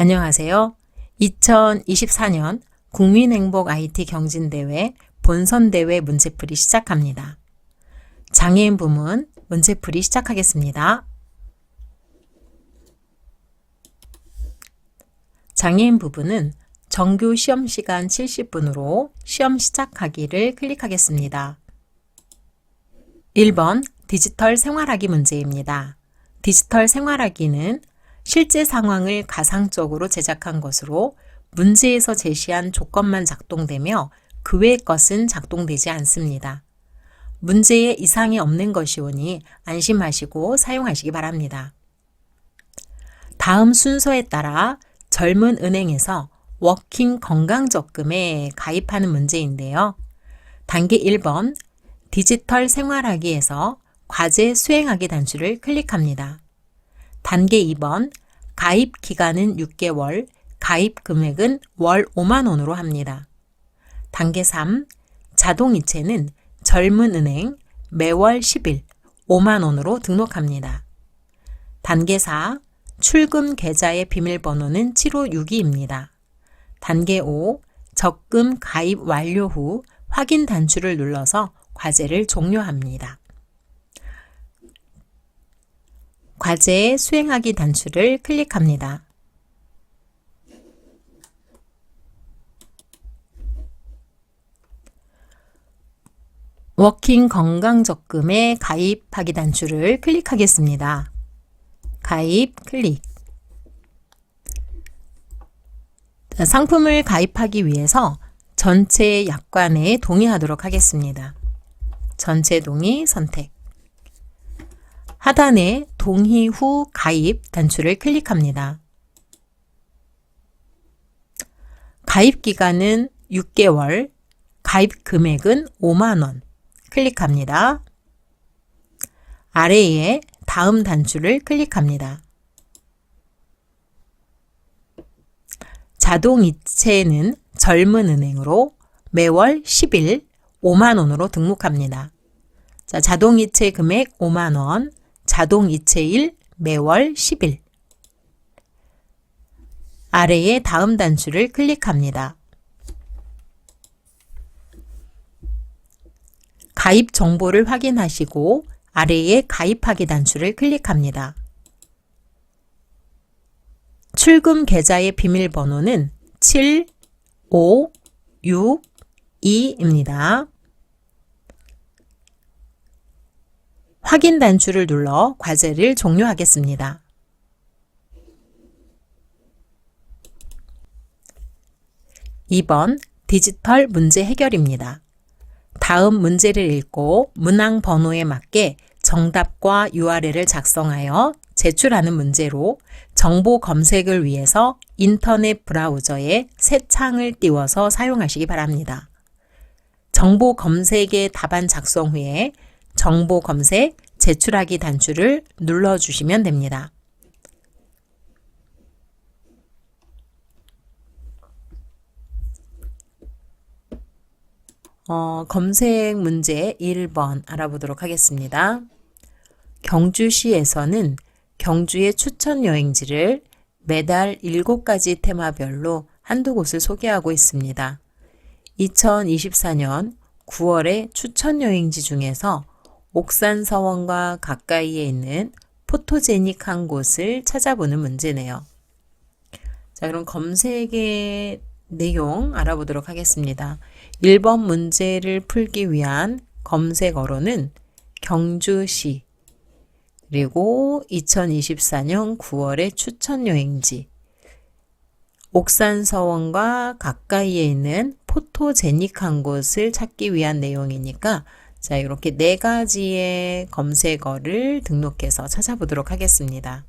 안녕하세요. 2024년 국민행복 IT 경진대회 본선대회 문제풀이 시작합니다. 장애인 부문 문제풀이 시작하겠습니다. 장애인 부분은 정규 시험시간 70분으로 시험 시작하기를 클릭하겠습니다. 1번 디지털 생활하기 문제입니다. 디지털 생활하기는 실제 상황을 가상적으로 제작한 것으로 문제에서 제시한 조건만 작동되며 그 외의 것은 작동되지 않습니다. 문제에 이상이 없는 것이오니 안심하시고 사용하시기 바랍니다. 다음 순서에 따라 젊은 은행에서 워킹 건강적금에 가입하는 문제인데요. 단계 1번 디지털 생활하기에서 과제 수행하기 단추를 클릭합니다. 단계 2번 가입 기간은 6개월, 가입 금액은 월 5만 원으로 합니다. 단계 3 자동이체는 젊은은행 매월 10일 5만 원으로 등록합니다. 단계 4 출금 계좌의 비밀번호는 756입니다. 단계 5 적금 가입 완료 후 확인 단추를 눌러서 과제를 종료합니다. 과제 수행하기 단추를 클릭합니다. 워킹 건강적금에 가입하기 단추를 클릭하겠습니다. 가입 클릭. 상품을 가입하기 위해서 전체 약관에 동의하도록 하겠습니다. 전체 동의 선택. 하단에 동의 후 가입 단추를 클릭합니다. 가입 기간은 6개월, 가입 금액은 5만 원. 클릭합니다. 아래에 다음 단추를 클릭합니다. 자동이체는 젊은은행으로 매월 10일 5만 원으로 등록합니다. 자, 자동이체 금액 5만 원, 자동이체일 매월 10일. 아래에 다음 단추를 클릭합니다. 가입 정보를 확인하시고 아래에 가입하기 단추를 클릭합니다. 출금 계좌의 비밀번호는 7562입니다. 확인 단추를 눌러 과제를 종료하겠습니다. (2번) 디지털 문제 해결입니다. 다음 문제를 읽고 문항 번호에 맞게 정답과 URL을 작성하여 제출하는 문제로 정보 검색을 위해서 인터넷 브라우저에 새 창을 띄워서 사용하시기 바랍니다. 정보 검색의 답안 작성 후에 정보 검색 제출하기 단추를 눌러주시면 됩니다. 검색 문제 1번 알아보도록 하겠습니다. 경주시에서는 경주의 추천 여행지를 매달 7가지 테마별로 한두 곳을 소개하고 있습니다. 2024년 9월의 추천 여행지 중에서 옥산서원과 가까이에 있는 포토제닉한 곳을 찾아보는 문제네요. 자, 그럼 검색의 내용 알아보도록 하겠습니다. 1번 문제를 풀기 위한 검색어로는 경주시, 그리고 2024년 9월의 추천 여행지, 옥산서원과 가까이에 있는 포토제닉한 곳을 찾기 위한 내용이니까 자, 이렇게 4가지의 검색어를 등록해서 찾아보도록 하겠습니다.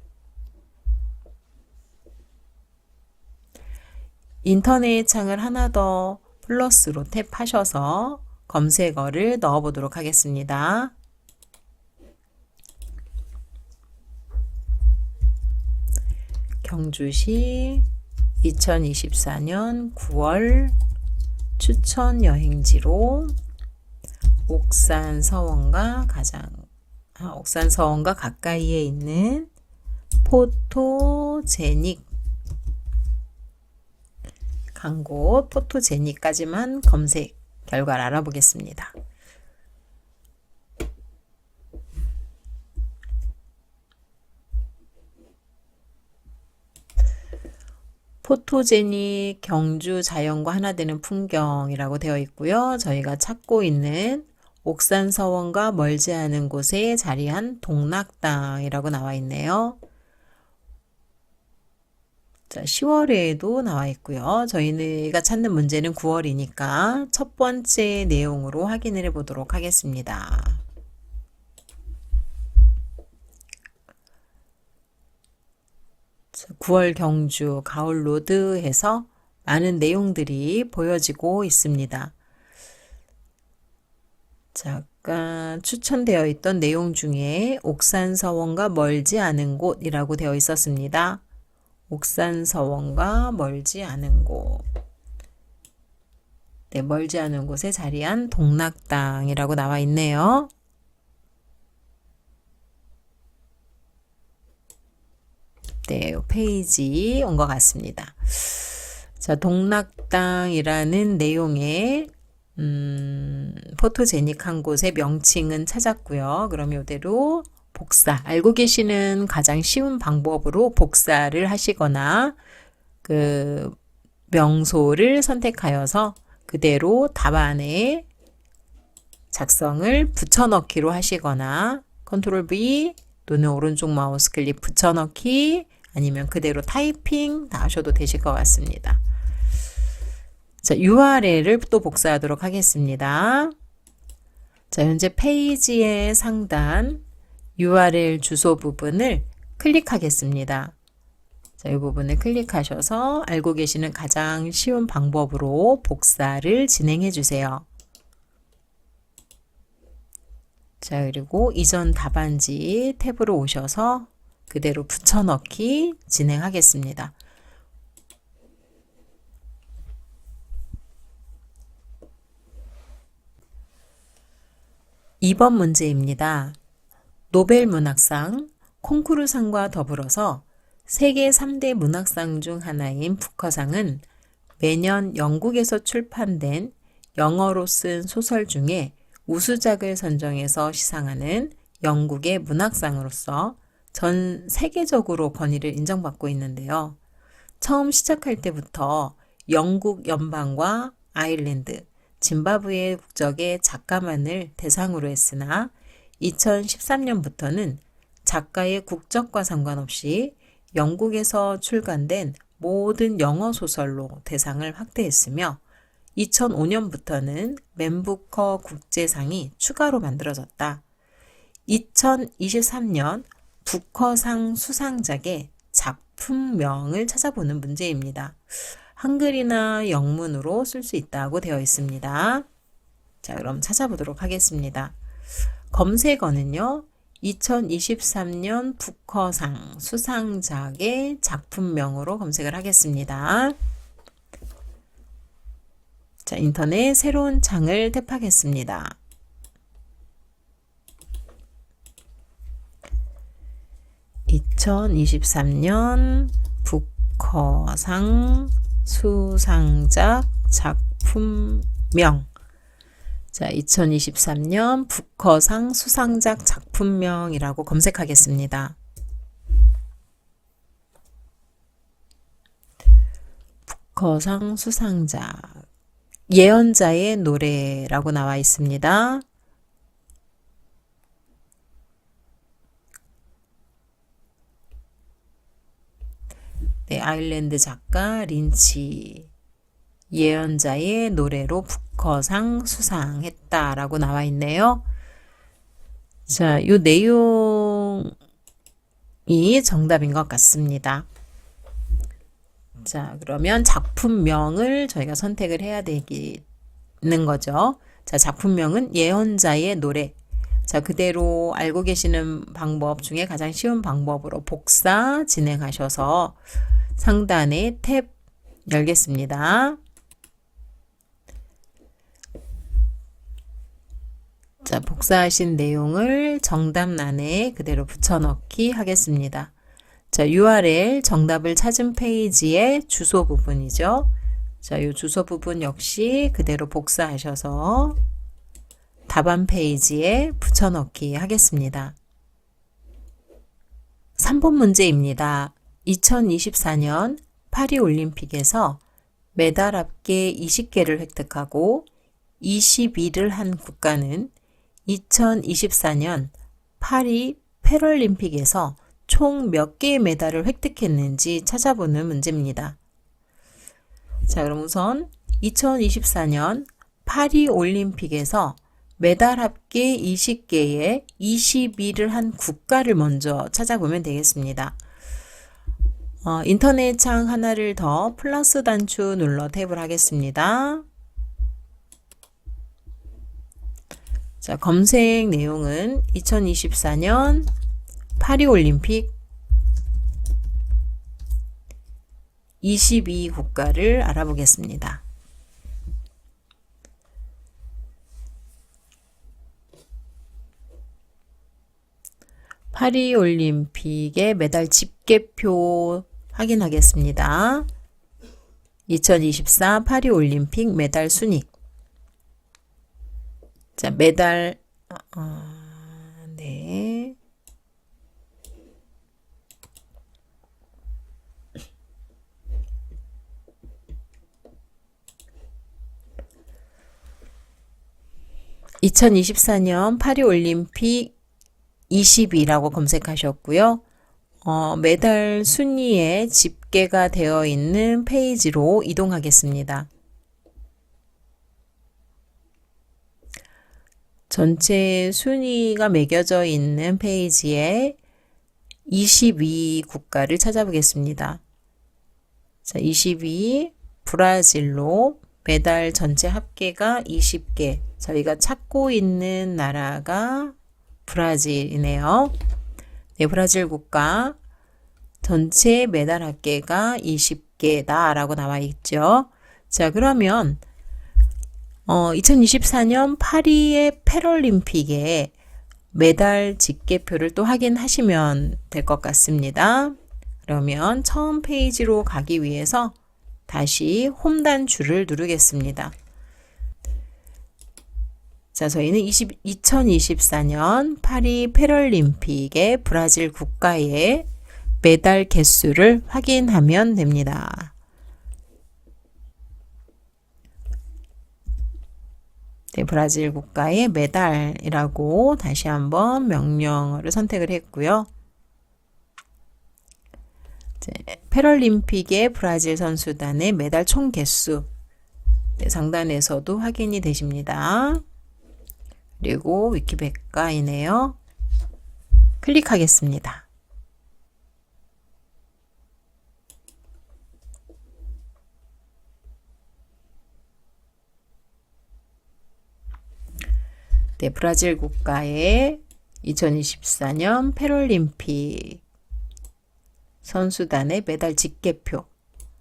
인터넷 창을 하나 더 플러스로 탭하셔서 검색어를 넣어보도록 하겠습니다. 경주시 2024년 9월 추천 여행지로 옥산서원과 가까이에 있는 포토제닉 한 곳 포토제닉까지만 검색 결과를 알아보겠습니다. 포토제닉 경주 자연과 하나 되는 풍경이라고 되어 있고요. 저희가 찾고 있는 옥산서원과 멀지 않은 곳에 자리한 동락당이라고 나와 있네요. 자, 10월에도 나와 있고요. 저희가 찾는 문제는 9월이니까 첫 번째 내용으로 확인을 해 보도록 하겠습니다. 자, 9월 경주 가을 로드에서 많은 내용들이 보여지고 있습니다. 자, 아까 추천되어 있던 내용 중에 옥산서원과 멀지 않은 곳이라고 되어 있었습니다. 옥산서원과 멀지 않은 곳. 네, 멀지 않은 곳에 자리한 동락당이라고 나와 있네요. 네, 페이지 온 것 같습니다. 자, 동락당이라는 내용의 포토제닉 한 곳의 명칭은 찾았고요. 그럼 이대로 복사, 알고 계시는 가장 쉬운 방법으로 복사를 하시거나 그 명소를 선택하여서 그대로 답안에 작성을 붙여넣기로 하시거나 컨트롤 V 또는 오른쪽 마우스 클릭 붙여넣기 아니면 그대로 타이핑 다 하셔도 되실 것 같습니다. 자, URL을 또 복사하도록 하겠습니다. 자, 현재 페이지의 상단 URL 주소 부분을 클릭하겠습니다. 자, 이 부분을 클릭하셔서 알고 계시는 가장 쉬운 방법으로 복사를 진행해 주세요. 자, 그리고 이전 답안지 탭으로 오셔서 그대로 붙여넣기 진행하겠습니다. (2번) 문제입니다. 노벨문학상, 콩쿠르상과 더불어서 세계 3대 문학상 중 하나인 부커상은 매년 영국에서 출판된 영어로 쓴 소설 중에 우수작을 선정해서 시상하는 영국의 문학상으로서 전 세계적으로 권위를 인정받고 있는데요. 처음 시작할 때부터 영국 연방과 아일랜드, 짐바브웨 국적의 작가만을 대상으로 했으나 2013년부터는 작가의 국적과 상관없이 영국에서 출간된 모든 영어 소설로 대상을 확대했으며 2005년부터는 맨부커 국제상이 추가로 만들어졌다. 2023년 부커상 수상작의 작품명을 찾아보는 문제입니다. 한글이나 영문으로 쓸 수 있다고 되어 있습니다. 자, 그럼 찾아보도록 하겠습니다. 검색어는요. 2023년 부커상 수상작의 작품명으로 검색을 하겠습니다. 자, 인터넷 새로운 창을 탭하겠습니다. (2023년) 부커상 수상작 작품명. 자, 2023년 부커상 수상작 작품명이라고 검색하겠습니다. 부커상 수상작. 예언자의 노래라고 나와 있습니다. 네, 아일랜드 작가 린치. 예언자의 노래로 부커상 수상했다라고 나와 있네요. 자, 이 내용이 정답인 것 같습니다. 자, 그러면 작품명을 저희가 선택을 해야 되는 거죠. 자, 작품명은 예언자의 노래. 자, 그대로 알고 계시는 방법 중에 가장 쉬운 방법으로 복사 진행하셔서 상단에 탭 열겠습니다. 자, 복사하신 내용을 정답란에 그대로 붙여넣기 하겠습니다. 자, URL 정답을 찾은 페이지의 주소 부분이죠. 자, 이 주소 부분 역시 그대로 복사하셔서 답안 페이지에 붙여넣기 하겠습니다. 3번 문제입니다. 2024년 파리올림픽에서 메달 합계 20개를 획득하고 22를 한 국가는 2024년 파리 패럴림픽에서 총 몇 개의 메달을 획득했는지 찾아보는 문제입니다. 자, 그럼 우선 2024년 파리올림픽에서 메달 합계 20개에 22를 한 국가를 먼저 찾아보면 되겠습니다. 인터넷 창 하나를 더 플러스 단추 눌러 탭을 하겠습니다. 자, 검색 내용은 2024년 파리올림픽 22국가를 알아보겠습니다. 파리올림픽의 메달 집계표 확인하겠습니다. 2024 파리올림픽 메달 순위. 자, 메달, 네. (2024년) 파리올림픽 20이라고 검색하셨고요. 메달 순위에 집계가 되어 있는 페이지로 이동하겠습니다. 전체 순위가 매겨져 있는 페이지에 22국가를 찾아보겠습니다. 자, 22 브라질로 메달 전체 합계가 20개. 저희가 찾고 있는 나라가 브라질이네요. 네, 브라질 국가 전체 메달 합계가 20개다 라고 나와 있죠. 자, 그러면 2024년 파리의 패럴림픽에 메달 집계표를 또 확인하시면 될 것 같습니다. 그러면 처음 페이지로 가기 위해서 다시 홈 단추를 누르겠습니다. 자, 저희는 2024년 파리 패럴림픽의 브라질 국가의 메달 개수를 확인하면 됩니다. 네, 브라질 국가의 메달이라고 다시 한번 명령어를 선택을 했고요. 패럴림픽의 브라질 선수단의 메달 총 개수, 네, 상단에서도 확인이 되십니다. 그리고 위키백과이네요. 클릭하겠습니다. 네, 브라질 국가의 2024년 패럴림픽 선수단의 메달 집계표.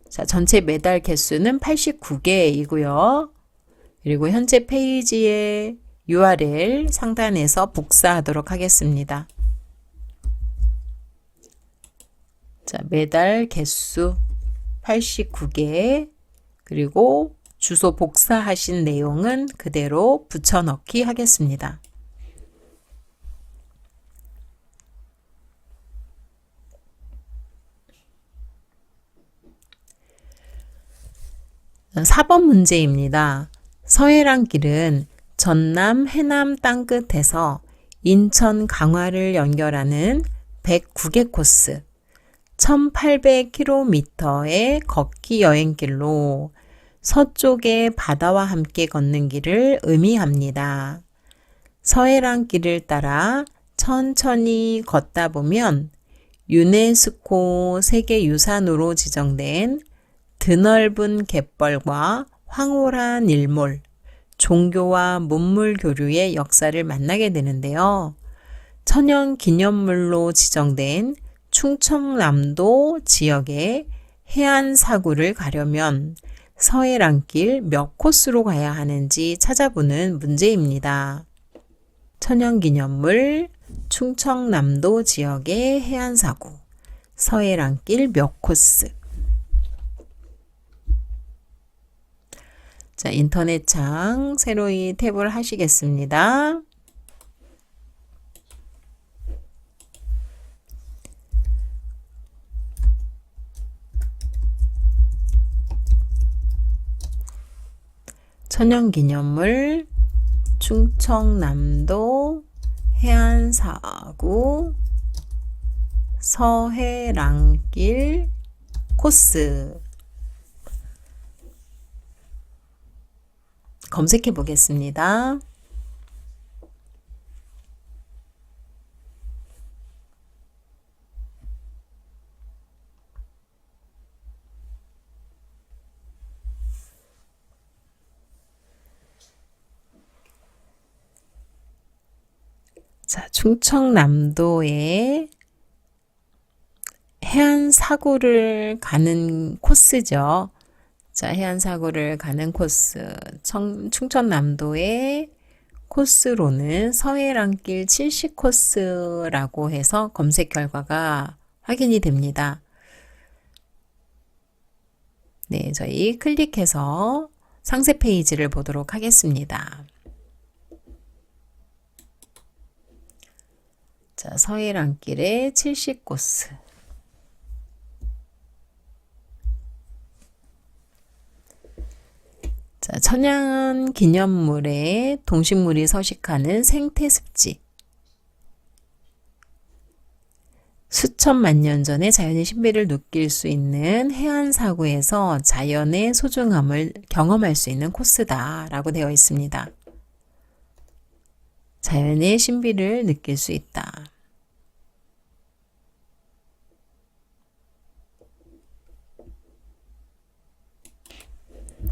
자, 전체 메달 개수는 89개이고요. 그리고 현재 페이지의 URL 상단에서 복사하도록 하겠습니다. 자, 메달 개수 89개, 그리고 주소 복사하신 내용은 그대로 붙여넣기 하겠습니다. 자, 4번 문제입니다. 서해랑길은 전남 해남 땅끝에서 인천 강화를 연결하는 109개 코스 1800km의 걷기 여행길로 서쪽의 바다와 함께 걷는 길을 의미합니다. 서해랑길을 따라 천천히 걷다 보면 유네스코 세계유산으로 지정된 드넓은 갯벌과 황홀한 일몰, 종교와 문물 교류의 역사를 만나게 되는데요. 천연기념물로 지정된 충청남도 지역의 해안사구를 가려면 서해랑길 몇 코스로 가야 하는지 찾아보는 문제입니다. 천연기념물, 충청남도 지역의 해안사구, 서해랑길 몇 코스. 자, 인터넷 창 새로이 탭을 하시겠습니다. 천연기념물 충청남도 해안사구 서해랑길 코스 검색해 보겠습니다. 자, 충청남도의 해안사구를 가는 코스죠. 자, 해안사구를 가는 코스. 충청남도의 코스로는 서해랑길 70코스라고 해서 검색 결과가 확인이 됩니다. 네, 저희 클릭해서 상세 페이지를 보도록 하겠습니다. 자, 서해랑길의 70코스. 자, 천연 기념물에 동식물이 서식하는 생태습지. 수천만 년 전에 자연의 신비를 느낄 수 있는 해안사구에서 자연의 소중함을 경험할 수 있는 코스다라고 되어 있습니다. 자연의 신비를 느낄 수 있다.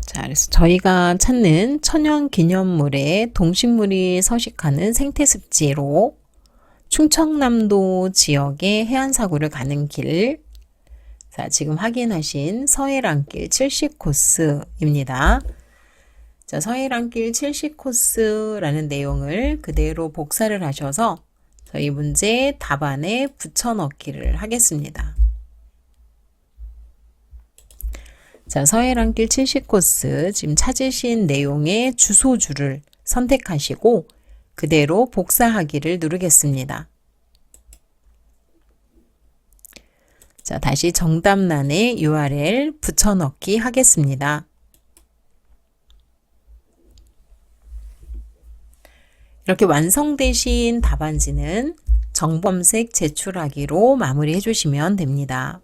자, 그래서 저희가 찾는 천연기념물에 동식물이 서식하는 생태습지로 충청남도 지역의 해안사구를 가는 길, 자, 지금 확인하신 서해랑길 70코스입니다. 자, 서해랑길 70코스라는 내용을 그대로 복사를 하셔서 저희 문제 답안에 붙여넣기를 하겠습니다. 자, 서해랑길 70코스 지금 찾으신 내용의 주소줄을 선택하시고 그대로 복사하기를 누르겠습니다. 자, 다시 정답란에 URL 붙여넣기 하겠습니다. 이렇게 완성되신 답안지는 정보검색 제출하기로 마무리해 주시면 됩니다.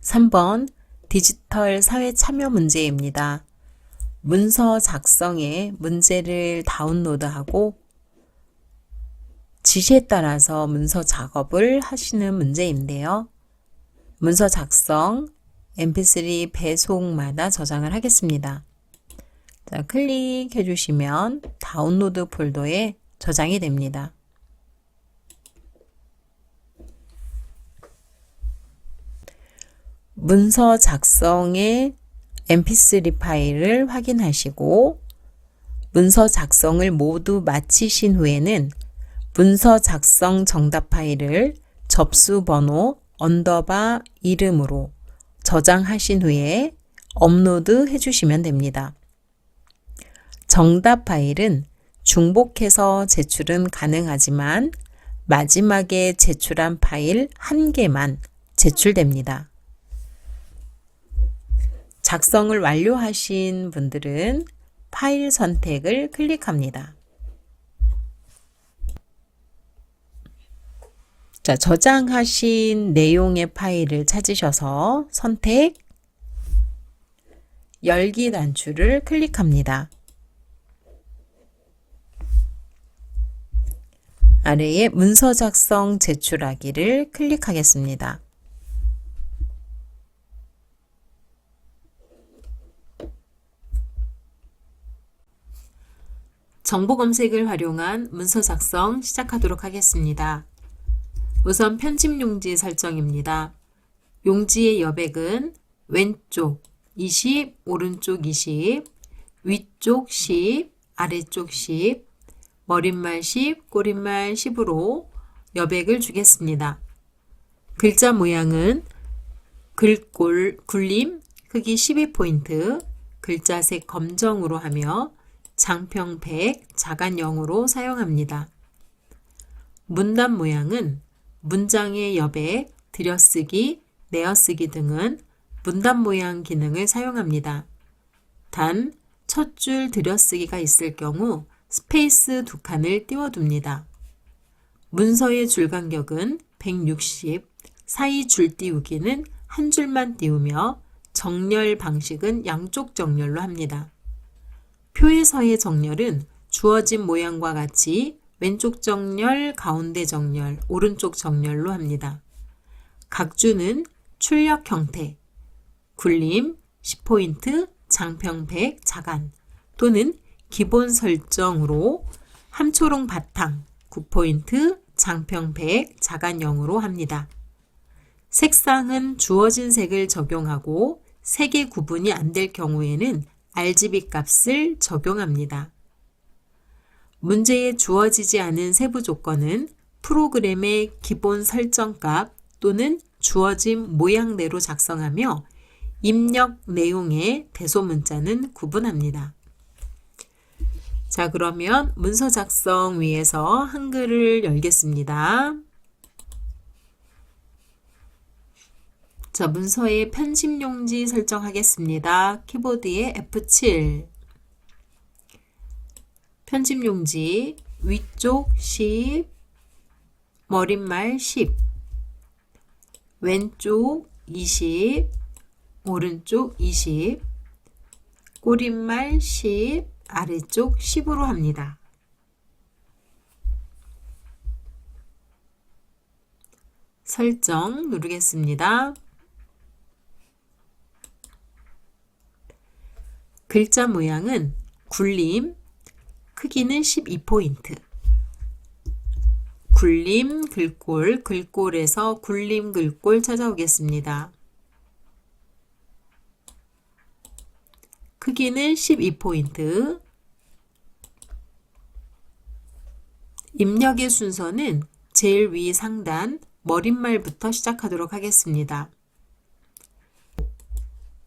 3번 디지털 사회 참여 문제입니다. 문서 작성에 문제를 다운로드하고 지시에 따라서 문서 작업을 하시는 문제인데요. 문서 작성 mp3 배송마다 저장을 하겠습니다. 자, 클릭해 주시면 다운로드 폴더에 저장이 됩니다. 문서 작성의 mp3 파일을 확인하시고 문서 작성을 모두 마치신 후에는 문서 작성 정답 파일을 접수 번호 _ 이름으로 저장하신 후에 업로드 해주시면 됩니다. 정답 파일은 중복해서 제출은 가능하지만 마지막에 제출한 파일 1개만 제출됩니다. 작성을 완료하신 분들은 파일 선택을 클릭합니다. 자, 저장하신 내용의 파일을 찾으셔서 선택, 열기 단추를 클릭합니다. 아래에 문서 작성 제출하기를 클릭하겠습니다. 정보 검색을 활용한 문서 작성 시작하도록 하겠습니다. 우선 편집 용지 설정입니다. 용지의 여백은 왼쪽 20, 오른쪽 20, 위쪽 10, 아래쪽 10, 머릿말 10, 꼬릿말 10으로 여백을 주겠습니다. 글자 모양은 글꼴 굴림 크기 12포인트, 글자색 검정으로 하며 장평 100, 자간 0으로 사용합니다. 문단 모양은 문장의 여백, 들여쓰기, 내어쓰기 등은 문단 모양 기능을 사용합니다. 단, 첫 줄 들여쓰기가 있을 경우 스페이스 2칸을 띄워둡니다. 문서의 줄 간격은 160, 사이 줄 띄우기는 한 줄만 띄우며 정렬 방식은 양쪽 정렬로 합니다. 표에서의 정렬은 주어진 모양과 같이 왼쪽 정렬, 가운데 정렬, 오른쪽 정렬로 합니다. 각 줄은 출력 형태, 굴림, 10포인트, 장평 100, 자간 또는 기본 설정으로 함초롱 바탕, 9포인트, 장평 100, 자간 0으로 합니다. 색상은 주어진 색을 적용하고 색의 구분이 안 될 경우에는 RGB 값을 적용합니다. 문제에 주어지지 않은 세부 조건은 프로그램의 기본 설정값 또는 주어진 모양대로 작성하며 입력 내용의 대소문자는 구분합니다. 자, 그러면 문서 작성 위에서 한글을 열겠습니다. 자, 문서의 편집 용지 설정하겠습니다. 키보드의 F7. 편집 용지 위쪽 10, 머릿말 10, 왼쪽 20, 오른쪽 20, 꼬릿말 10, 아래쪽 10으로 합니다. 설정 누르겠습니다. 글자 모양은 굴림, 크기는 12포인트. 굴림, 글꼴, 글꼴에서 굴림, 글꼴 찾아오겠습니다. 크기는 12포인트. 입력의 순서는 제일 위 상단 머릿말부터 시작하도록 하겠습니다.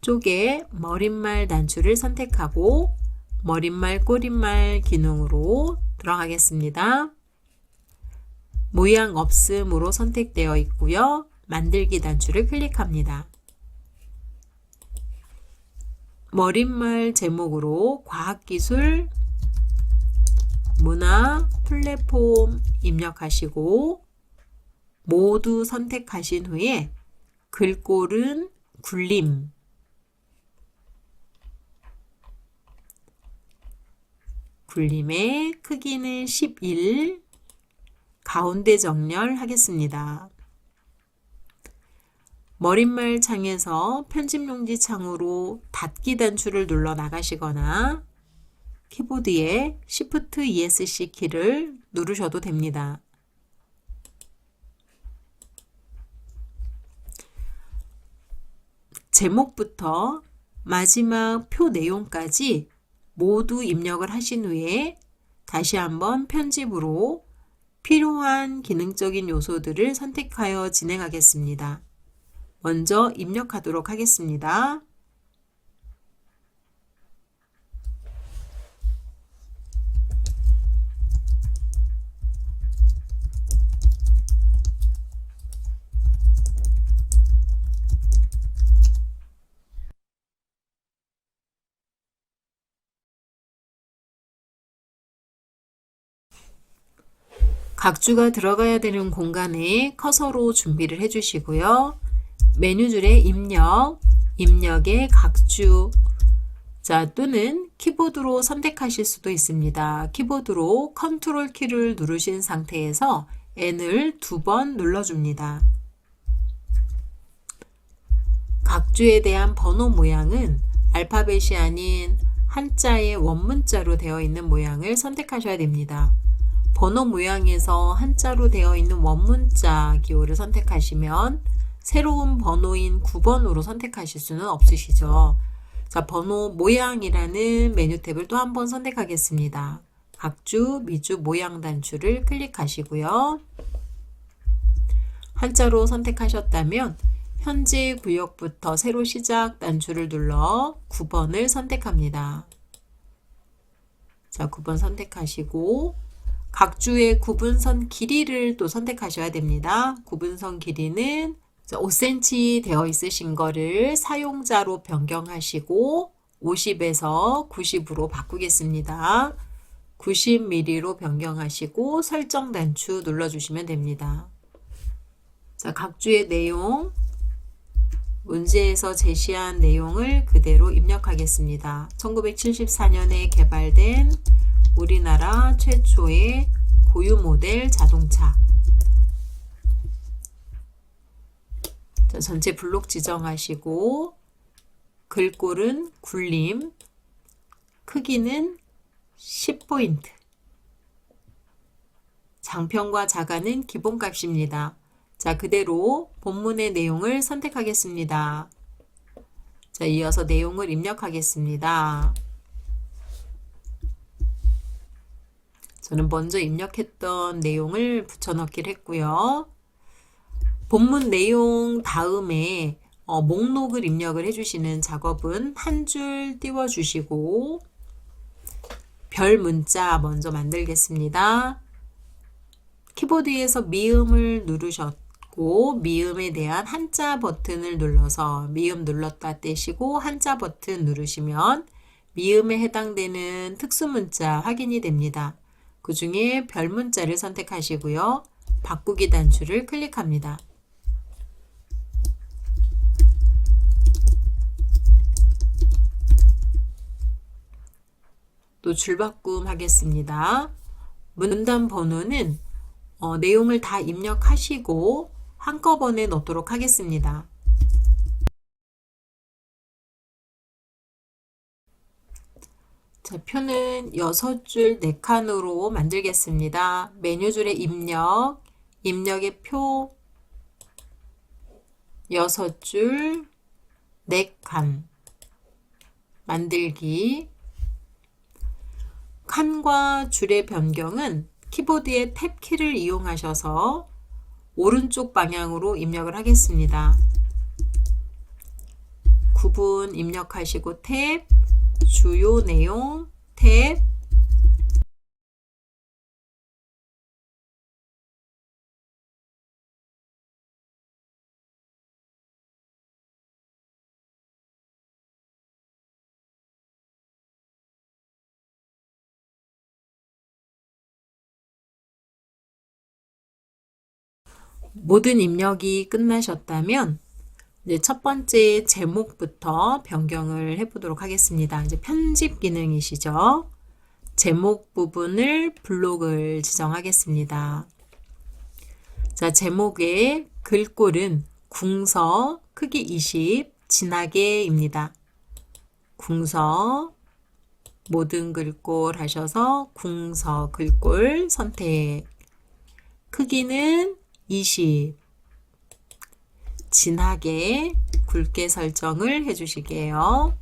쪽에 머릿말 단추를 선택하고 머릿말, 꼬릿말 기능으로 들어가겠습니다. 모양 없음으로 선택되어 있고요. 만들기 단추를 클릭합니다. 머릿말 제목으로 과학기술, 문화, 플랫폼 입력하시고 모두 선택하신 후에 글꼴은 굴림, 굴림의 크기는 11, 가운데 정렬 하겠습니다. 머릿말 창에서 편집용지 창으로 닫기 단추를 눌러 나가시거나 키보드에 Shift ESC 키를 누르셔도 됩니다. 제목부터 마지막 표 내용까지 모두 입력을 하신 후에 다시 한번 편집으로 필요한 기능적인 요소들을 선택하여 진행하겠습니다. 먼저 입력하도록 하겠습니다. 각주가 들어가야 되는 공간에 커서로 준비를 해주시고요. 메뉴줄에 입력, 입력의 각주, 자, 또는 키보드로 선택하실 수도 있습니다. 키보드로 컨트롤 키를 누르신 상태에서 N을 2번 눌러줍니다. 각주에 대한 번호 모양은 알파벳이 아닌 한자의 원문자로 되어 있는 모양을 선택하셔야 됩니다. 번호 모양에서 한자로 되어 있는 원문자 기호를 선택하시면 새로운 번호인 9번으로 선택하실 수는 없으시죠. 자, 번호 모양이라는 메뉴 탭을 또 한번 선택하겠습니다. 각주, 미주, 모양 단추를 클릭하시고요. 한자로 선택하셨다면 현재 구역부터 새로 시작 단추를 눌러 9번을 선택합니다. 자, 9번 선택하시고 각 주의 구분선 길이를 또 선택하셔야 됩니다. 구분선 길이는 5cm 되어 있으신 거를 사용자로 변경하시고 50에서 90으로 바꾸겠습니다. 90mm로 변경하시고 설정 단추 눌러주시면 됩니다. 자, 각 주의 내용, 문제에서 제시한 내용을 그대로 입력하겠습니다. 1974년에 개발된 우리나라 최초의 고유 모델 자동차. 자, 전체 블록 지정하시고 글꼴은 굴림, 크기는 10포인트. 장편과 자가는 기본값입니다. 자, 그대로 본문의 내용을 선택하겠습니다. 자, 이어서 내용을 입력하겠습니다. 저는 먼저 입력했던 내용을 붙여넣기를 했고요. 본문 내용 다음에 목록을 입력을 해주시는 작업은 한 줄 띄워주시고 별 문자 먼저 만들겠습니다. 키보드에서 미음을 누르셨고 미음에 대한 한자 버튼을 눌러서 미음 눌렀다 떼시고 한자 버튼 누르시면 미음에 해당되는 특수문자 확인이 됩니다. 그 중에 별 문자를 선택하시고요. 바꾸기 단추를 클릭합니다. 또 줄바꿈 하겠습니다. 문단 번호는 내용을 다 입력하시고 한꺼번에 넣도록 하겠습니다. 자, 표는 6줄 4칸으로 만들겠습니다. 메뉴줄의 입력, 입력의 표 6줄 4칸 만들기. 칸과 줄의 변경은 키보드의 탭키를 이용하셔서 오른쪽 방향으로 입력을 하겠습니다. 구분 입력하시고 탭, 주요 내용, 탭, 모든 입력이 끝나셨다면 이제 첫 번째 제목부터 변경을 해보도록 하겠습니다. 이제 편집 기능이시죠. 제목 부분을 블록을 지정하겠습니다. 자, 제목의 글꼴은 궁서 크기 20 진하게입니다. 궁서 모든 글꼴 하셔서 궁서 글꼴 선택. 크기는 20 진하게 굵게 설정을 해주시게요.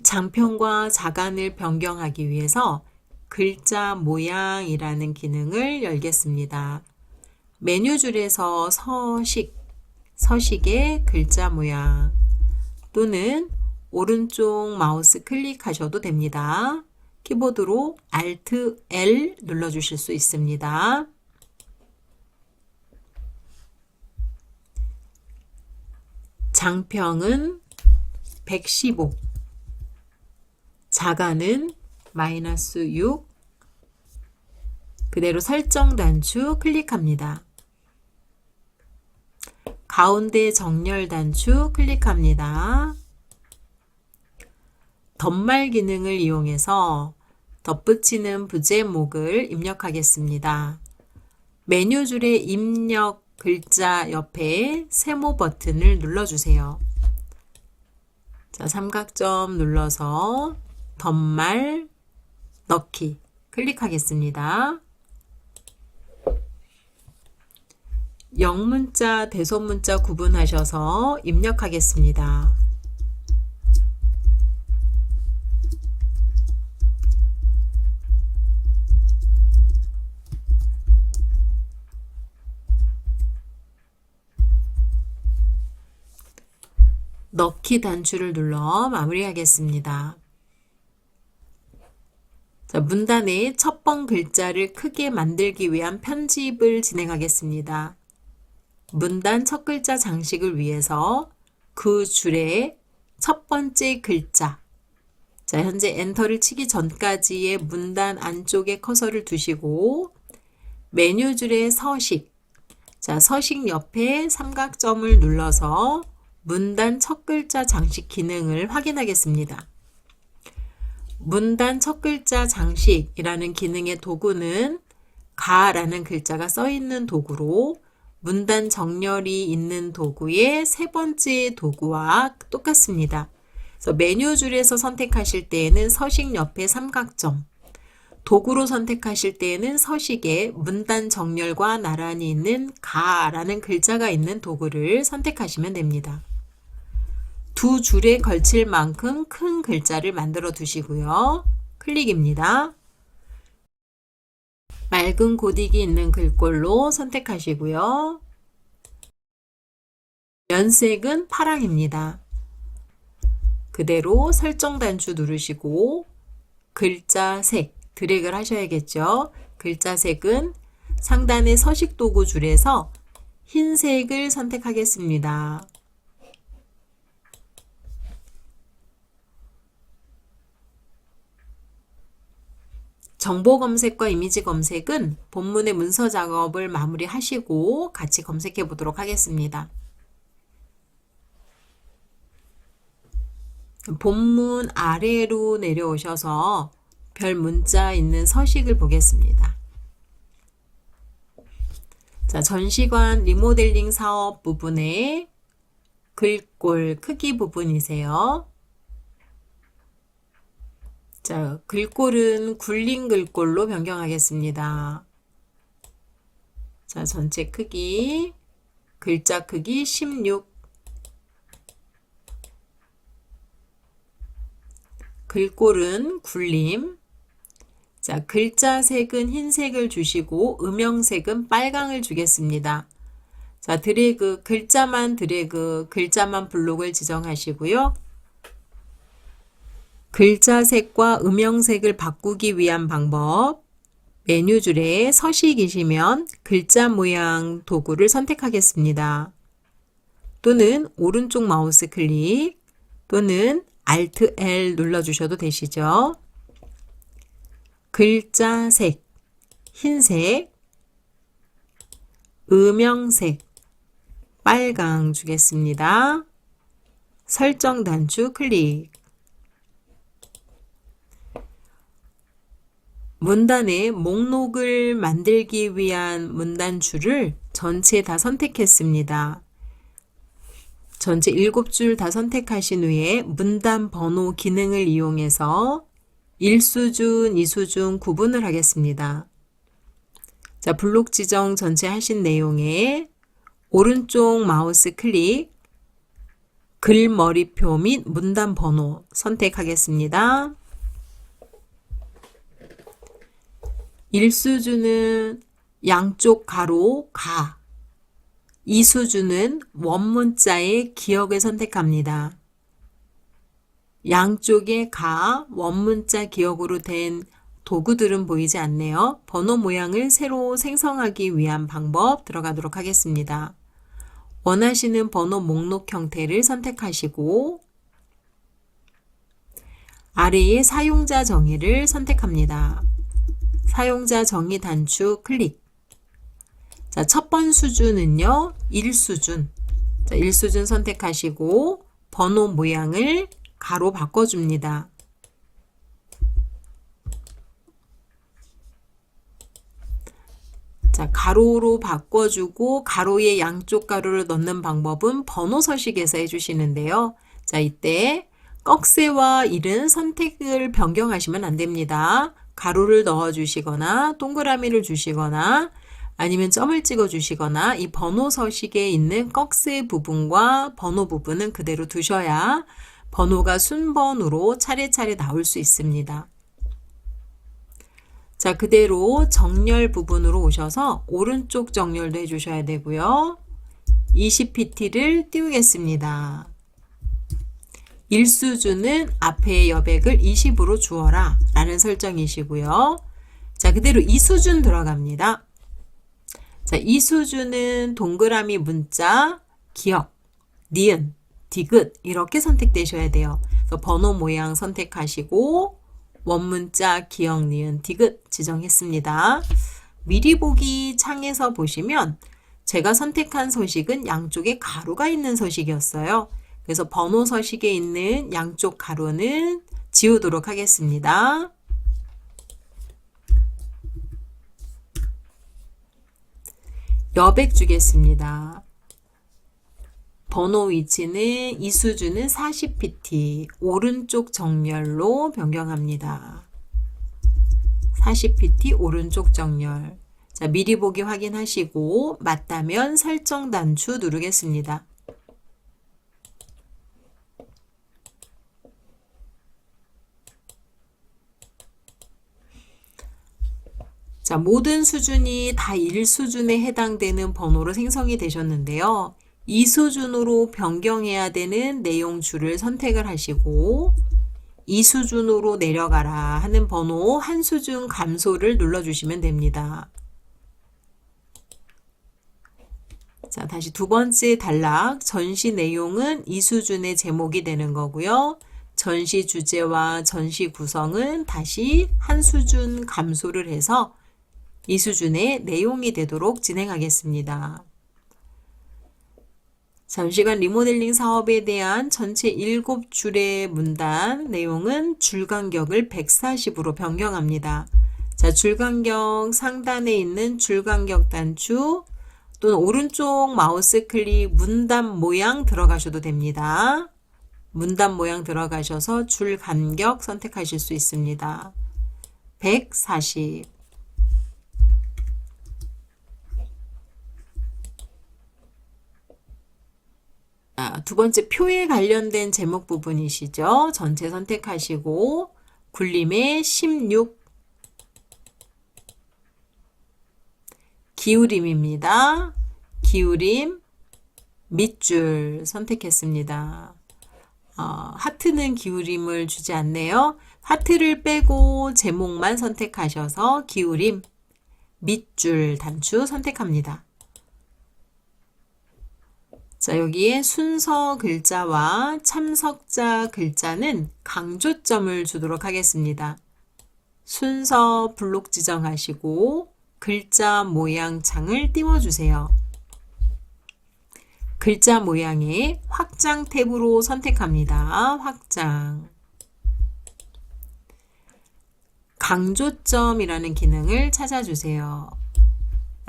장편과 자간을 변경하기 위해서 글자 모양이라는 기능을 열겠습니다. 메뉴줄에서 서식의 글자 모양 또는 오른쪽 마우스 클릭하셔도 됩니다. 키보드로 Alt L 눌러주실 수 있습니다. 장평은 115, 자가는 -6, 그대로 설정 단추 클릭합니다. 가운데 정렬 단추 클릭합니다. 덧말 기능을 이용해서 덧붙이는 부제목을 입력하겠습니다. 메뉴줄의 입력 글자 옆에 세모 버튼을 눌러주세요. 자, 삼각점 눌러서 덧말 넣기 클릭하겠습니다. 영문자, 대소문자 구분하셔서 입력하겠습니다. 넣기 단추를 눌러 마무리하겠습니다. 자, 문단의 첫 번 글자를 크게 만들기 위한 편집을 진행하겠습니다. 문단 첫 글자 장식을 위해서 그 줄의 첫 번째 글자, 자, 현재 엔터를 치기 전까지의 문단 안쪽에 커서를 두시고 메뉴 줄의 서식, 자, 서식 옆에 삼각점을 눌러서 문단 첫 글자 장식 기능을 확인하겠습니다. 문단 첫 글자 장식이라는 기능의 도구는 가라는 글자가 써 있는 도구로 문단 정렬이 있는 도구의 세 번째 도구와 똑같습니다. 그래서 메뉴 줄에서 선택하실 때에는 서식 옆에 삼각점, 도구로 선택하실 때에는 서식에 문단 정렬과 나란히 있는 가라는 글자가 있는 도구를 선택하시면 됩니다. 두 줄에 걸칠 만큼 큰 글자를 만들어 두시고요. 클릭입니다. 맑은 고딕이 있는 글꼴로 선택하시고요. 연색은 파랑입니다. 그대로 설정 단추 누르시고 글자 색 드래그를 하셔야겠죠. 글자 색은 상단의 서식 도구 줄에서 흰색을 선택하겠습니다. 정보 검색과 이미지 검색은 본문의 문서 작업을 마무리하시고 같이 검색해 보도록 하겠습니다. 본문 아래로 내려오셔서 별 문자 있는 서식을 보겠습니다. 자, 전시관 리모델링 사업 부분의 글꼴 크기 부분이세요. 자, 글꼴은 굴린 글꼴로 변경하겠습니다. 자, 전체 크기, 글자 크기 16. 글꼴은 굴림. 자, 글자 색은 흰색을 주시고 음영색은 빨강을 주겠습니다. 자, 드래그, 글자만 블록을 지정하시고요. 글자 색과 음영색을 바꾸기 위한 방법, 메뉴 줄에 서식이시면 글자 모양 도구를 선택하겠습니다. 또는 오른쪽 마우스 클릭 또는 Alt L 눌러주셔도 되시죠. 글자 색, 흰색, 음영색, 빨강 주겠습니다. 설정 단추 클릭. 문단의 목록을 만들기 위한 문단 줄을 전체 다 선택했습니다. 전체 7줄 다 선택하신 후에 문단 번호 기능을 이용해서 1수준, 2수준 구분을 하겠습니다. 자, 블록 지정 전체 하신 내용에 오른쪽 마우스 클릭, 글머리표 및 문단 번호 선택하겠습니다. 1수준은 양쪽 가로 가, 2수준은 원문자의 기억을 선택합니다. 양쪽에 가, 원문자 기억으로 된 도구들은 보이지 않네요. 번호 모양을 새로 생성하기 위한 방법 들어가도록 하겠습니다. 원하시는 번호 목록 형태를 선택하시고 아래에 사용자 정의를 선택합니다. 사용자 정의 단추 클릭. 자, 첫 번 수준은요, 1수준. 자, 1수준 선택하시고 번호 모양을 가로 바꿔줍니다. 자, 가로로 바꿔주고 가로의 양쪽 가로를 넣는 방법은 번호 서식에서 해주시는데요. 자, 이때 꺽쇠와 일은 선택을 변경하시면 안 됩니다. 가로를 넣어주시거나 동그라미를 주시거나 아니면 점을 찍어 주시거나 이 번호 서식에 있는 꺽쇠 부분과 번호 부분은 그대로 두셔야 번호가 순번으로 차례차례 나올 수 있습니다. 자, 그대로 정렬 부분으로 오셔서 오른쪽 정렬도 해주셔야 되고요. 20pt를 띄우겠습니다. 일수주는 앞에 여백을 20으로 주어라 라는 설정이시고요. 자, 그대로 이수준 들어갑니다. 자, 이수준은 동그라미 문자, 기역, 니은, 디귿 이렇게 선택되셔야 돼요. 그래서 번호 모양 선택하시고 원문자, 기역, 니은, 디귿 지정했습니다. 미리 보기 창에서 보시면 제가 선택한 서식은 양쪽에 가로가 있는 서식이었어요. 그래서 번호 서식에 있는 양쪽 가로는 지우도록 하겠습니다. 여백 주겠습니다. 번호 위치는 이수주는 40pt 오른쪽 정렬로 변경합니다. 40pt 오른쪽 정렬. 자, 미리 보기 확인하시고 맞다면 설정 단추 누르겠습니다. 자, 모든 수준이 다 1수준에 해당되는 번호로 생성이 되셨는데요. 2수준으로 변경해야 되는 내용줄을 선택을 하시고 2수준으로 내려가라 하는 번호 한 수준 감소를 눌러주시면 됩니다. 자, 다시 두 번째 단락 전시 내용은 2수준의 제목이 되는 거고요. 전시 주제와 전시 구성은 다시 한 수준 감소를 해서 2수준의 내용이 되도록 진행하겠습니다. 장시간 리모델링 사업에 대한 전체 7줄의 문단 내용은 줄 간격을 140으로 변경합니다. 자, 줄 간격 상단에 있는 줄 간격 단추 또는 오른쪽 마우스 클릭 문단 모양 들어가셔도 됩니다. 문단 모양 들어가셔서 줄 간격 선택하실 수 있습니다. 140. 두 번째 표에 관련된 제목 부분이시죠. 전체 선택하시고 굴림의 16 기울임입니다. 기울임 밑줄 선택했습니다. 하트는 기울임을 주지 않네요. 하트를 빼고 제목만 선택하셔서 기울임 밑줄 단추 선택합니다. 자, 여기에 순서 글자와 참석자 글자는 강조점을 주도록 하겠습니다. 순서 블록 지정하시고 글자 모양 창을 띄워주세요. 글자 모양에 확장 탭으로 선택합니다. 확장. 강조점이라는 기능을 찾아주세요.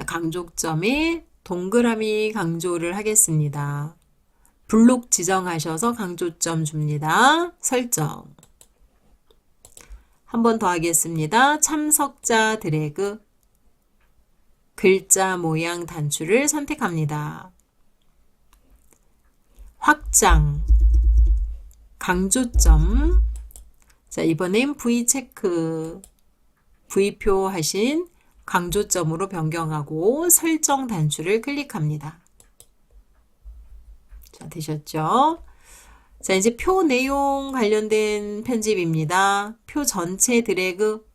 강조점에 동그라미 강조를 하겠습니다. 블록 지정하셔서 강조점 줍니다. 설정. 한 번 더 하겠습니다. 참석자 드래그. 글자 모양 단추를 선택합니다. 확장. 강조점. 자, 이번엔 V체크. V표 하신 강조점으로 변경하고 설정 단추를 클릭합니다. 자, 되셨죠? 자, 이제 표 내용 관련된 편집입니다. 표 전체 드래그.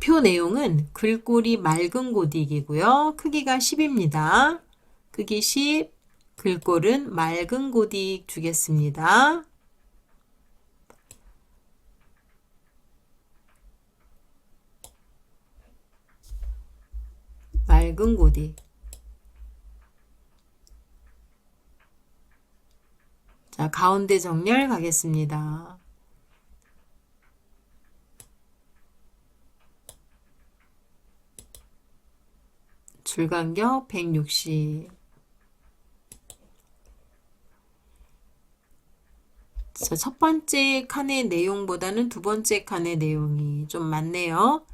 표 내용은 글꼴이 맑은 고딕이고요. 크기가 10입니다. 크기 10, 글꼴은 맑은 고딕 주겠습니다. 맑은 고딕. 자, 가운데 정렬 가겠습니다. 줄 간격 160. 자, 첫 번째 칸의 내용보다는 두 번째 칸의 내용이 좀 많네요.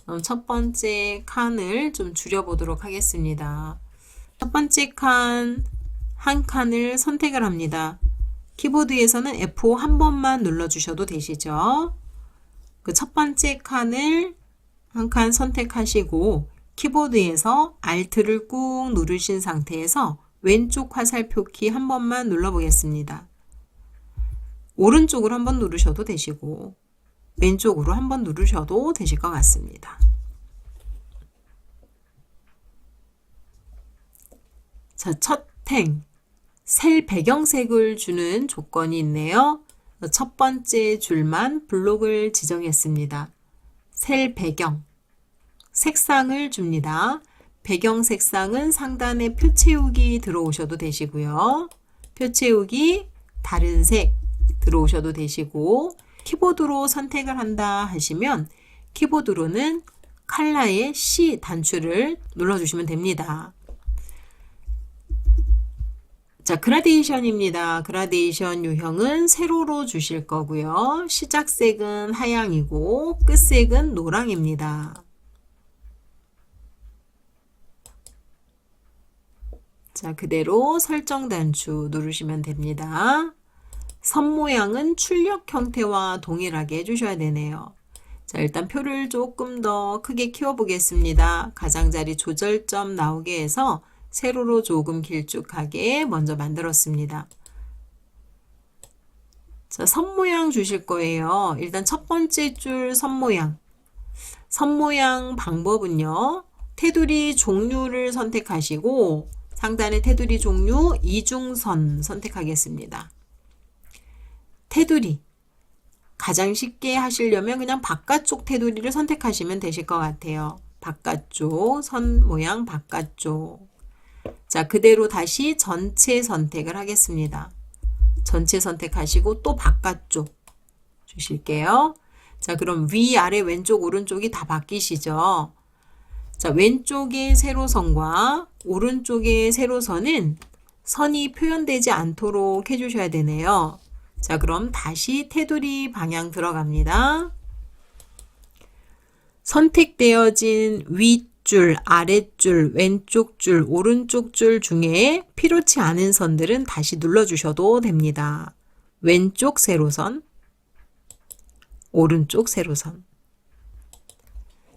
그럼 첫 번째 칸을 좀 줄여보도록 하겠습니다. 첫 번째 칸, 한 칸을 선택을 합니다. 키보드에서는 F5 한 번만 눌러주셔도 되시죠. 그 첫 번째 칸을 한 칸 선택하시고 키보드에서 Alt를 꾹 누르신 상태에서 왼쪽 화살표 키 한 번만 눌러보겠습니다. 오른쪽으로 한번 누르셔도 되시고 왼쪽으로 한번 누르셔도 되실 것 같습니다. 자, 첫 행, 셀 배경색을 주는 조건이 있네요. 첫 번째 줄만 블록을 지정했습니다. 셀 배경, 색상을 줍니다. 배경 색상은 상단에 표 채우기 들어오셔도 되시고요. 표 채우기 다른 색 들어오셔도 되시고 키보드로 선택을 한다 하시면 키보드로는 컬러의 C 단추를 눌러주시면 됩니다. 자, 그라데이션입니다. 그라데이션 유형은 세로로 주실 거고요. 시작색은 하양이고 끝색은 노랑입니다. 자, 그대로 설정 단추 누르시면 됩니다. 선 모양은 출력 형태와 동일하게 해주셔야 되네요. 자, 일단 표를 조금 더 크게 키워 보겠습니다. 가장자리 조절점 나오게 해서 세로로 조금 길쭉하게 먼저 만들었습니다. 자, 선 모양 주실 거예요. 일단 첫 번째 줄 선 모양. 선 모양 방법은요. 테두리 종류를 선택하시고 상단의 테두리 종류 이중선 선택하겠습니다. 테두리. 가장 쉽게 하시려면 그냥 바깥쪽 테두리를 선택하시면 되실 것 같아요. 바깥쪽, 선 모양 바깥쪽. 자, 그대로 다시 전체 선택을 하겠습니다. 전체 선택하시고 또 바깥쪽 주실게요. 자, 그럼 위, 아래, 왼쪽, 오른쪽이 다 바뀌시죠? 자, 왼쪽의 세로선과 오른쪽의 세로선은 선이 표현되지 않도록 해주셔야 되네요. 자, 그럼 다시 테두리 방향 들어갑니다. 선택되어진 윗줄, 아랫줄, 왼쪽 줄, 오른쪽 줄 중에 필요치 않은 선들은 다시 눌러주셔도 됩니다. 왼쪽 세로선, 오른쪽 세로선.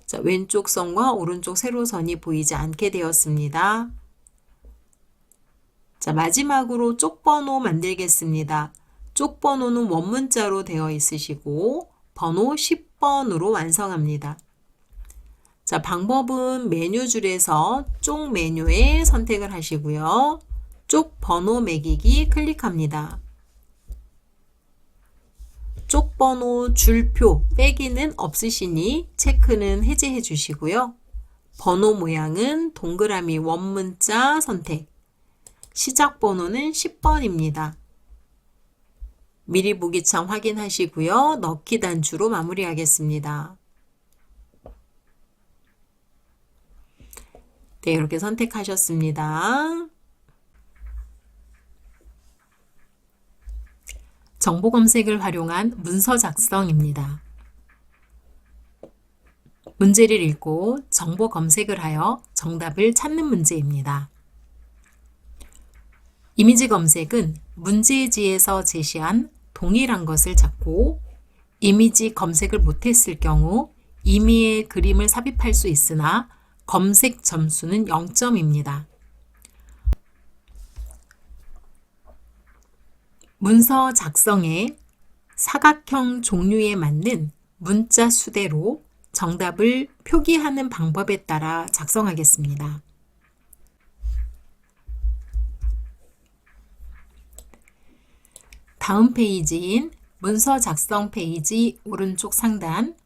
자, 왼쪽 선과 오른쪽 세로선이 보이지 않게 되었습니다. 자, 마지막으로 쪽번호 만들겠습니다. 쪽번호는 원문자로 되어 있으시고 번호 10번으로 완성합니다. 자, 방법은 메뉴 줄에서 쪽 메뉴에 선택을 하시고요. 쪽 번호 매기기 클릭합니다. 쪽 번호 줄표 빼기는 없으시니 체크는 해제해 주시고요. 번호 모양은 동그라미 원문자 선택. 시작 번호는 10번입니다. 미리 보기 창 확인하시고요. 넣기 단추로 마무리하겠습니다. 네, 이렇게 선택하셨습니다. 정보 검색을 활용한 문서 작성입니다. 문제를 읽고 정보 검색을 하여 정답을 찾는 문제입니다. 이미지 검색은 문제지에서 제시한 동일한 것을 찾고 이미지 검색을 못했을 경우 임의의 그림을 삽입할 수 있으나 검색 점수는 0점입니다. 문서 작성에 사각형 종류에 맞는 문자 수대로 정답을 표기하는 방법에 따라 작성하겠습니다. 다음 페이지인 문서 작성 페이지 오른쪽 상단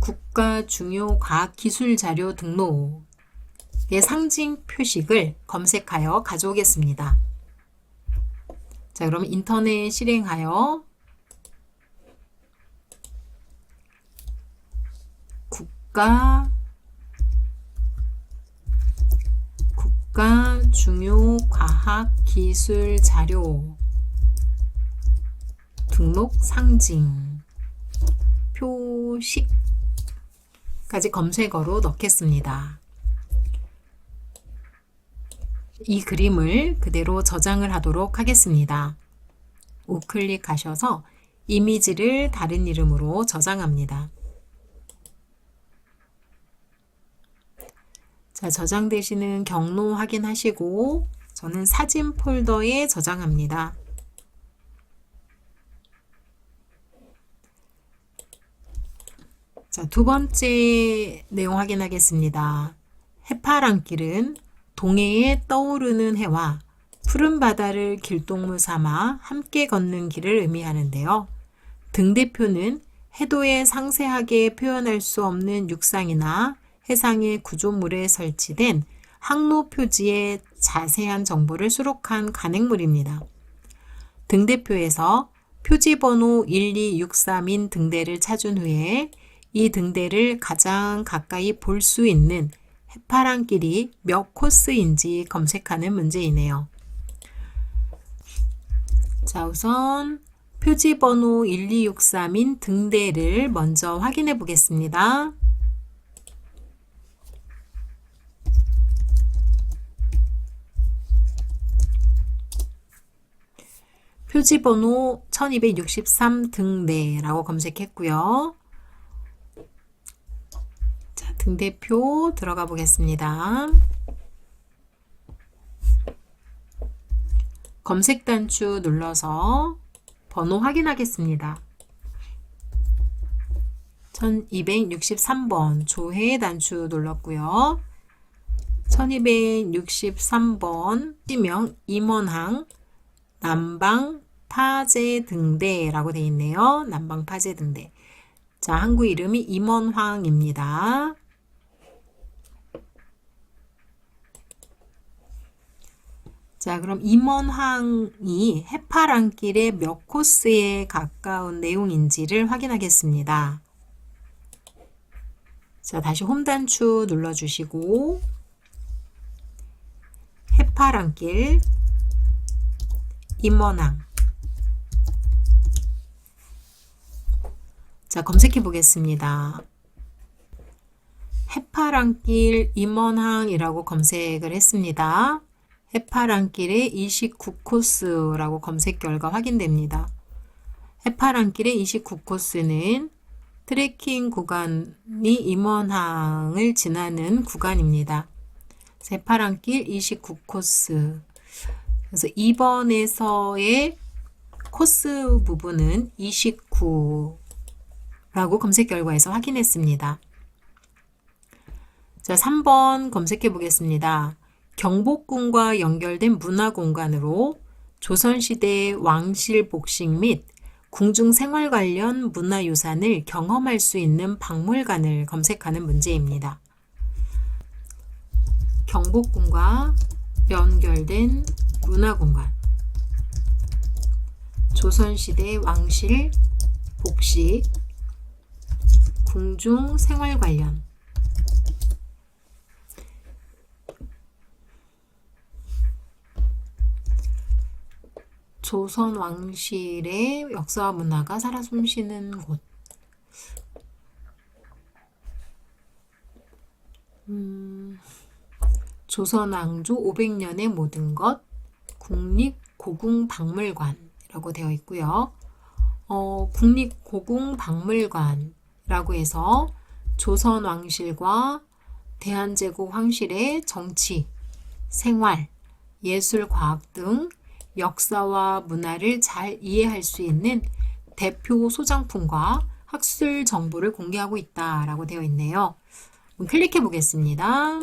국가 중요 과학 기술 자료 등록의 상징 표식을 검색하여 가져오겠습니다. 자, 그럼 인터넷 실행하여 국가 중요 과학 기술 자료 등록 상징 표식까지 검색어로 넣겠습니다. 이 그림을 그대로 저장을 하도록 하겠습니다. 우클릭하셔서 이미지를 다른 이름으로 저장합니다. 자, 저장되시는 경로 확인하시고 저는 사진 폴더에 저장합니다. 자, 두 번째 내용 확인하겠습니다. 해파랑길은 동해에 떠오르는 해와 푸른 바다를 길동무 삼아 함께 걷는 길을 의미하는데요. 등대표는 해도에 상세하게 표현할 수 없는 육상이나 해상의 구조물에 설치된 항로 표지에 자세한 정보를 수록한 간행물입니다. 등대표에서 표지번호 1263인 등대를 찾은 후에 이 등대를 가장 가까이 볼 수 있는 해파랑길이 몇 코스인지 검색하는 문제이네요. 자, 우선 표지번호 1263인 등대를 먼저 확인해 보겠습니다. 표지번호 1263 등대라고 검색했고요. 자, 등대표 들어가 보겠습니다. 검색 단추 눌러서 번호 확인하겠습니다. 1263번 조회 단추 눌렀고요. 1263번 지명 임원항 남방 파제 등대라고 되어 있네요. 남방 파제 등대. 자, 항구 이름이 임원항입니다. 자, 그럼 임원항이 해파랑길의 몇 코스에 가까운 내용인지를 확인하겠습니다. 자, 다시 홈 단추 눌러주시고 해파랑길 임원항. 자, 검색해 보겠습니다. 해파랑길 임원항이라고 검색을 했습니다. 해파랑길의 29코스라고 검색 결과 확인됩니다. 해파랑길의 29코스는 트레킹 구간이 임원항을 지나는 구간입니다. 해파랑길 29코스. 그래서 2번에서의 코스 부분은 29라고 검색 결과에서 확인했습니다. 자, 3번 검색해 보겠습니다. 경복궁과 연결된 문화공간으로 조선시대 왕실 복식 및 궁중 생활 관련 문화유산을 경험할 수 있는 박물관을 검색하는 문제입니다. 경복궁과 연결된 문화공간, 조선시대 왕실 복식, 궁중 생활 관련. 조선 왕실의 역사와 문화가 살아 숨쉬는 곳. 조선 왕조 500년의 모든 것, 국립고궁박물관이라고 되어 있고요. 국립고궁박물관이라고 해서 조선 왕실과 대한제국 황실의 정치, 생활, 예술, 과학 등 역사와 문화를 잘 이해할 수 있는 대표 소장품과 학술 정보를 공개하고 있다라고 되어 있네요. 클릭해 보겠습니다.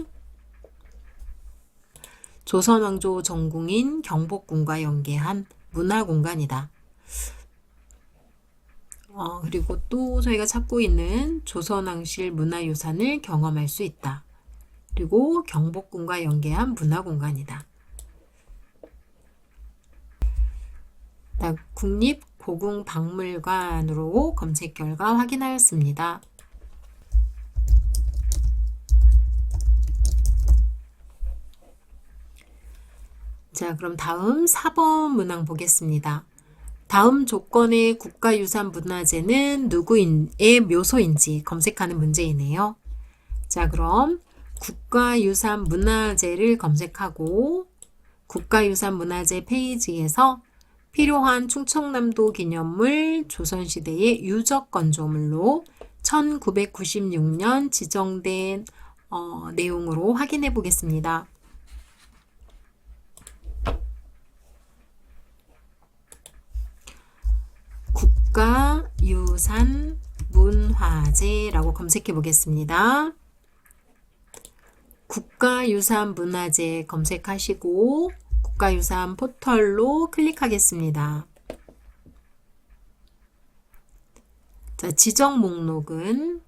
조선왕조 전궁인 경복궁과 연계한 문화공간이다. 그리고 또 저희가 찾고 있는 조선왕실 문화유산을 경험할 수 있다. 그리고 경복궁과 연계한 문화공간이다. 국립고궁박물관으로 검색 결과 확인하였습니다. 자, 그럼 다음 4번 문항 보겠습니다. 다음 조건의 국가유산 문화재는 누구의 묘소인지 검색하는 문제이네요. 자, 그럼 국가유산 문화재를 검색하고 국가유산 문화재 페이지에서 필요한 충청남도 기념물 조선시대의 유적 건조물로 1996년 지정된 내용으로 확인해 보겠습니다. 국가유산문화재라고 검색해 보겠습니다. 국가유산문화재 검색하시고 국가유산 포털로 클릭하겠습니다. 자, 지정 목록은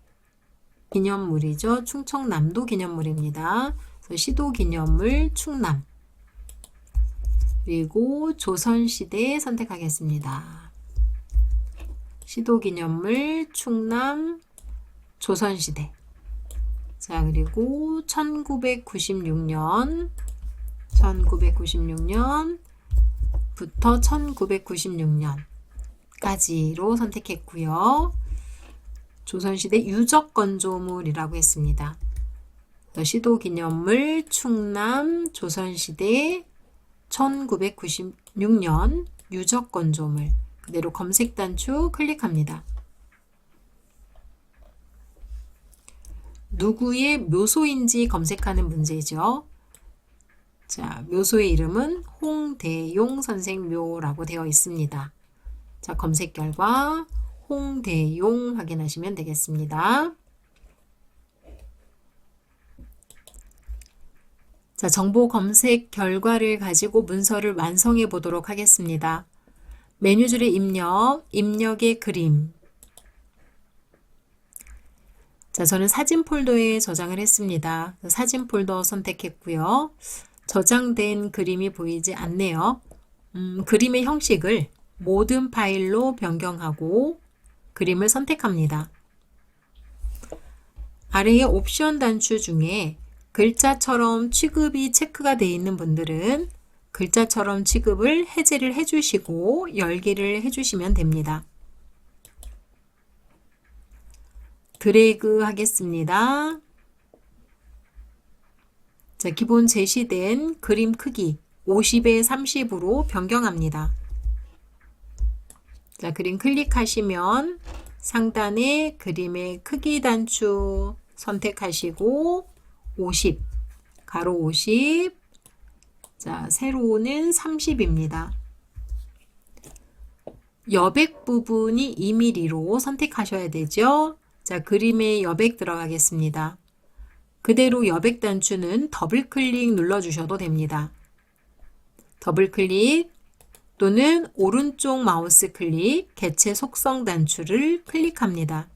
기념물이죠. 충청남도 기념물입니다. 그래서 시도기념물 충남, 그리고 조선시대 선택하겠습니다. 시도기념물 충남 조선시대. 자, 그리고 1996년부터 1996년까지로 선택했고요. 조선시대 유적건조물이라고 했습니다. 시도기념물 충남 조선시대 1996년 유적건조물. 그대로 검색 단추 클릭합니다. 누구의 묘소인지 검색하는 문제죠. 자, 묘소의 이름은 홍대용 선생 묘라고 되어 있습니다. 자, 검색 결과 홍대용 확인하시면 되겠습니다. 자, 정보 검색 결과를 가지고 문서를 완성해 보도록 하겠습니다. 메뉴줄에 입력의 그림. 자, 저는 사진 폴더에 저장을 했습니다. 사진 폴더 선택했고요. 저장된 그림이 보이지 않네요. 그림의 형식을 모든 파일로 변경하고 그림을 선택합니다. 아래의 옵션 단추 중에 글자처럼 취급이 체크가 되어 있는 분들은 글자처럼 취급을 해제를 해주시고 열기를 해주시면 됩니다. 드래그 하겠습니다. 자, 기본 제시된 그림 크기 50에 30으로 변경합니다. 자, 그림 클릭하시면 상단에 그림의 크기 단추 선택하시고 50, 가로 50, 자, 세로는 30입니다. 여백 부분이 2mm로 선택하셔야 되죠. 자, 그림에 여백 들어가겠습니다. 그대로 여백 단추는 더블 클릭 눌러주셔도 됩니다. 더블 클릭 또는 오른쪽 마우스 클릭 개체 속성 단추를 클릭합니다.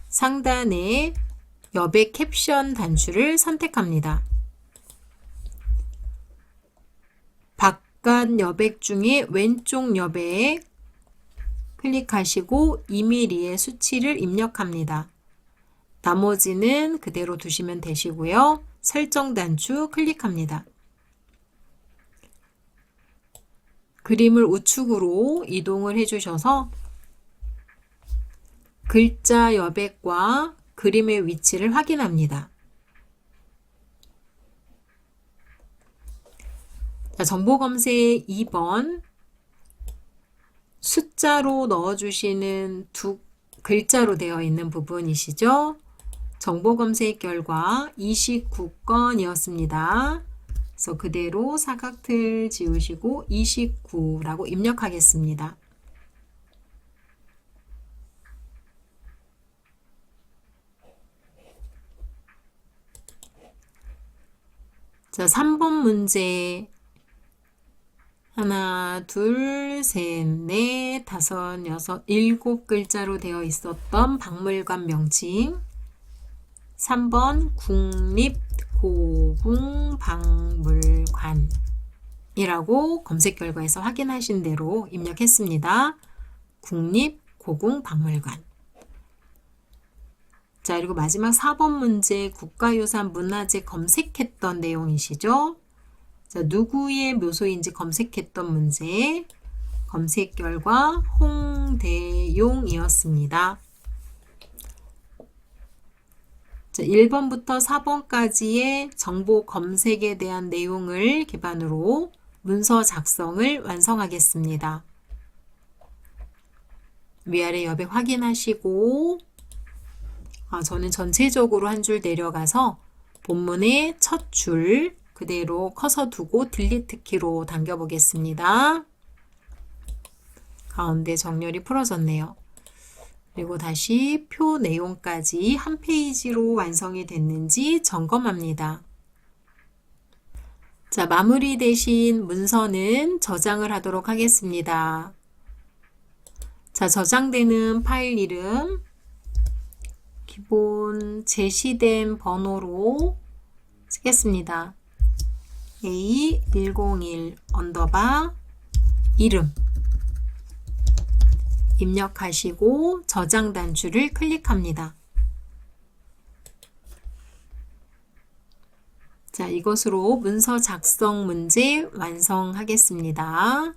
상단에 여백 캡션 단추를 선택합니다. 바깥 여백 중에 왼쪽 여백 클릭하시고 2mm의 수치를 입력합니다. 나머지는 그대로 두시면 되시고요. 설정 단추 클릭합니다. 그림을 우측으로 이동을 해주셔서 글자 여백과 그림의 위치를 확인합니다. 자, 정보 검색 2번 숫자로 넣어주시는 두 글자로 되어 있는 부분이시죠? 정보 검색 결과 29건이었습니다. 그래서 그대로 사각틀 지우시고 29라고 입력하겠습니다. 자, 3번 문제. 하나, 둘, 셋, 넷, 다섯, 여섯, 일곱 글자로 되어 있었던 박물관 명칭. 3번 국립고궁박물관이라고 검색 결과에서 확인하신 대로 입력했습니다. 국립고궁박물관. 자, 그리고 마지막 4번 문제 국가유산 문화재 검색했던 내용이시죠? 자, 누구의 묘소인지 검색했던 문제. 검색 결과 홍대용이었습니다. 자, 1번부터 4번까지의 정보 검색에 대한 내용을 기반으로 문서 작성을 완성하겠습니다. 위아래 여백 확인하시고 저는 전체적으로 한 줄 내려가서 본문의 첫 줄 그대로 커서 두고 딜리트 키로 당겨 보겠습니다. 가운데 정렬이 풀어졌네요. 그리고 다시 표 내용까지 한 페이지로 완성이 됐는지 점검합니다. 자, 마무리되신 문서는 저장을 하도록 하겠습니다. 자, 저장되는 파일 이름 기본 제시된 번호로 쓰겠습니다. A101 언더바 이름 입력하시고 저장 단추를 클릭합니다. 자, 이것으로 문서 작성 문제 완성하겠습니다.